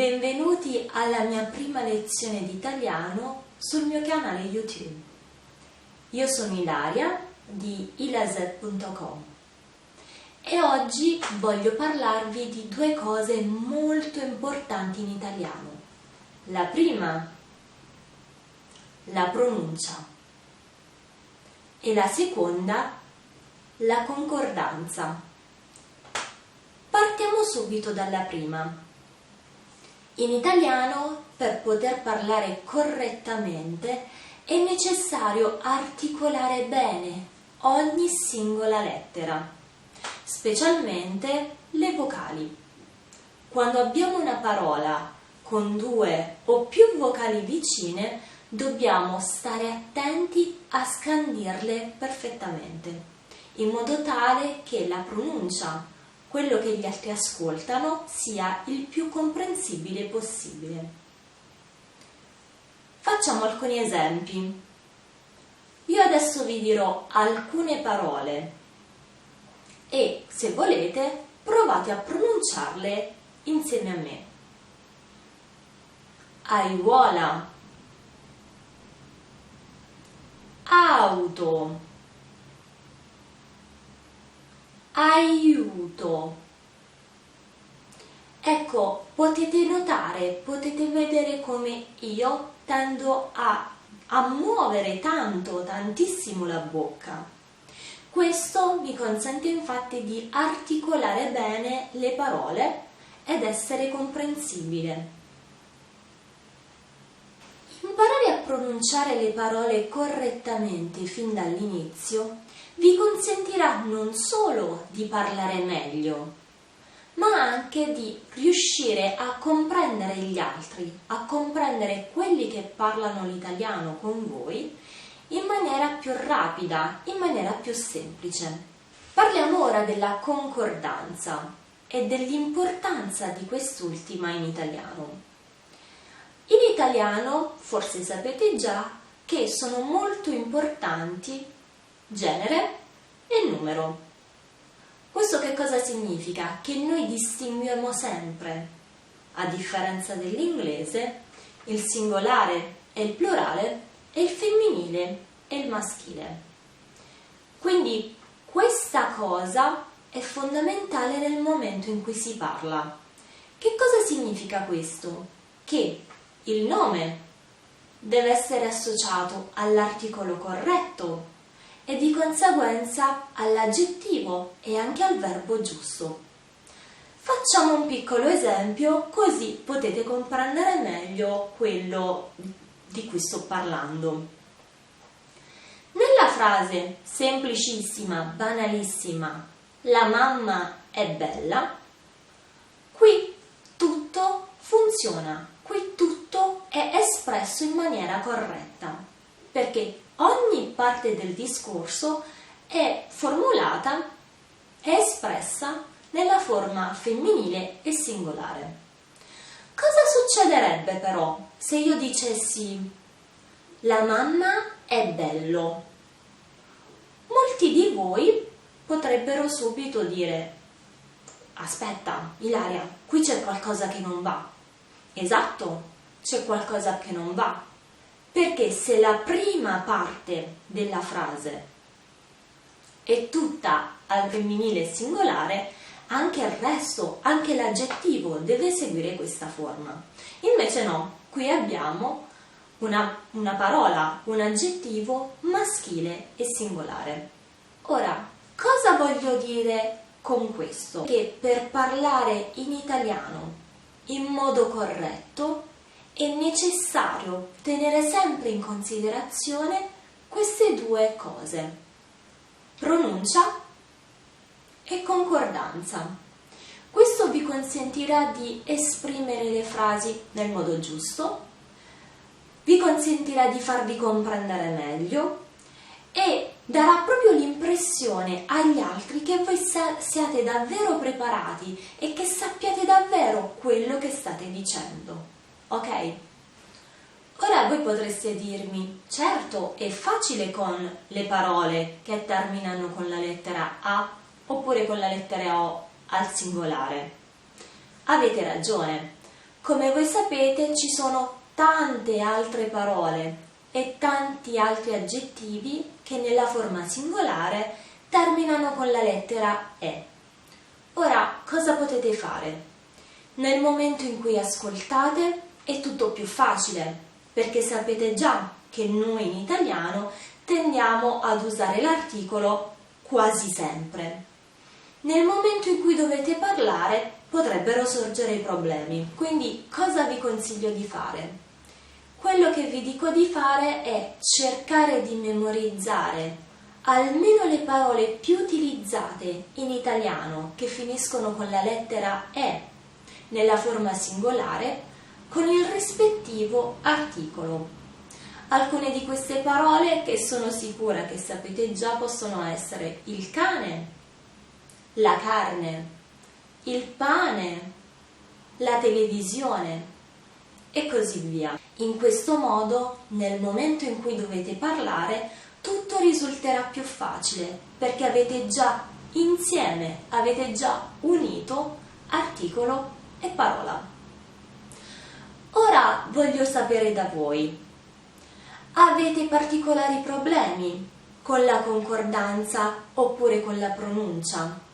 Benvenuti alla mia prima lezione di italiano sul mio canale YouTube. Io sono Ilaria di ilaz.com e oggi voglio parlarvi di due cose molto importanti in italiano. La prima, la pronuncia, e la seconda, la concordanza. Partiamo subito dalla prima. In italiano, per poter parlare correttamente, è necessario articolare bene ogni singola lettera, specialmente le vocali. Quando abbiamo una parola con due o più vocali vicine, dobbiamo stare attenti a scandirle perfettamente, in modo tale che la pronuncia, quello che gli altri ascoltano, sia il più comprensibile possibile. Facciamo alcuni esempi. Io adesso vi dirò alcune parole e, se volete, provate a pronunciarle insieme a me. Aiuola, auto, aiuto. Ecco, potete notare, potete vedere come io tendo a muovere tantissimo la bocca. Questo mi consente infatti di articolare bene le parole ed essere comprensibile. Imparare a pronunciare le parole correttamente fin dall'inizio vi consentirà non solo di parlare meglio, ma anche di riuscire a comprendere gli altri, a comprendere quelli che parlano l'italiano con voi in maniera più rapida, in maniera più semplice. Parliamo ora della concordanza e dell'importanza di quest'ultima in italiano. In italiano, forse sapete già, che sono molto importanti genere e numero. Questo che cosa significa? Che noi distinguiamo sempre, a differenza dell'inglese, il singolare e il plurale e il femminile e il maschile. Quindi questa cosa è fondamentale nel momento in cui si parla. Che cosa significa questo? Che il nome deve essere associato all'articolo corretto e di conseguenza all'aggettivo e anche al verbo giusto. Facciamo un piccolo esempio così potete comprendere meglio quello di cui sto parlando. Nella frase semplicissima, banalissima, la mamma è bella, qui tutto funziona, qui tutto è espresso in maniera corretta, perché ogni parte del discorso è formulata e espressa nella forma femminile e singolare. Cosa succederebbe però se io dicessi la mamma è bello? Molti di voi potrebbero subito dire aspetta, Ilaria, qui c'è qualcosa che non va. Esatto, c'è qualcosa che non va. Perché se la prima parte della frase è tutta al femminile singolare, anche il resto, anche l'aggettivo deve seguire questa forma. Invece no, qui abbiamo una parola, un aggettivo maschile e singolare. Ora, cosa voglio dire con questo? Che per parlare in italiano in modo corretto è necessario tenere sempre in considerazione queste due cose: pronuncia e concordanza. Questo vi consentirà di esprimere le frasi nel modo giusto, vi consentirà di farvi comprendere meglio e darà proprio l'impressione agli altri che voi siate davvero preparati e che sappiate davvero quello che state dicendo. Ok? Ora voi potreste dirmi, certo, è facile con le parole che terminano con la lettera A oppure con la lettera O al singolare. Avete ragione, Come voi sapete ci sono tante altre parole e tanti altri aggettivi che nella forma singolare terminano con la lettera E. Ora, cosa potete fare? Nel momento in cui ascoltate è tutto più facile, perché sapete già che noi in italiano tendiamo ad usare l'articolo quasi sempre. Nel momento in cui dovete parlare potrebbero sorgere problemi, quindi cosa vi consiglio di fare? Quello che vi dico di fare è cercare di memorizzare almeno le parole più utilizzate in italiano che finiscono con la lettera E nella forma singolare con il rispettivo articolo. Alcune di queste parole, che sono sicura che sapete già, possono essere il cane, la carne, il pane, la televisione e così via. In questo modo, nel momento in cui dovete parlare, tutto risulterà più facile, perché avete già insieme, avete già unito articolo e parola. Ora voglio sapere da voi, avete particolari problemi con la concordanza oppure con la pronuncia?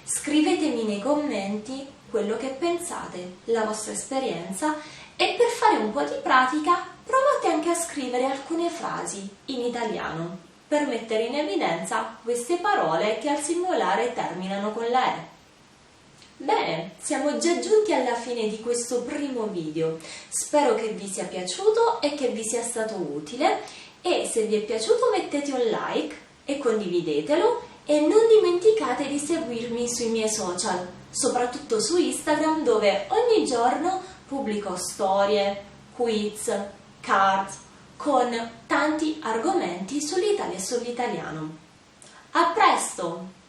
Scrivetemi nei commenti quello che pensate, la vostra esperienza, e per fare un po' di pratica provate anche a scrivere alcune frasi in italiano per mettere in evidenza queste parole che al singolare terminano con la E. Bene, siamo già giunti alla fine di questo primo video. Spero che vi sia piaciuto e che vi sia stato utile, e se vi è piaciuto mettete un like e condividetelo, e non dimenticate di seguirmi sui miei social, soprattutto su Instagram, dove ogni giorno pubblico storie, quiz, card con tanti argomenti sull'Italia e sull'italiano. A presto!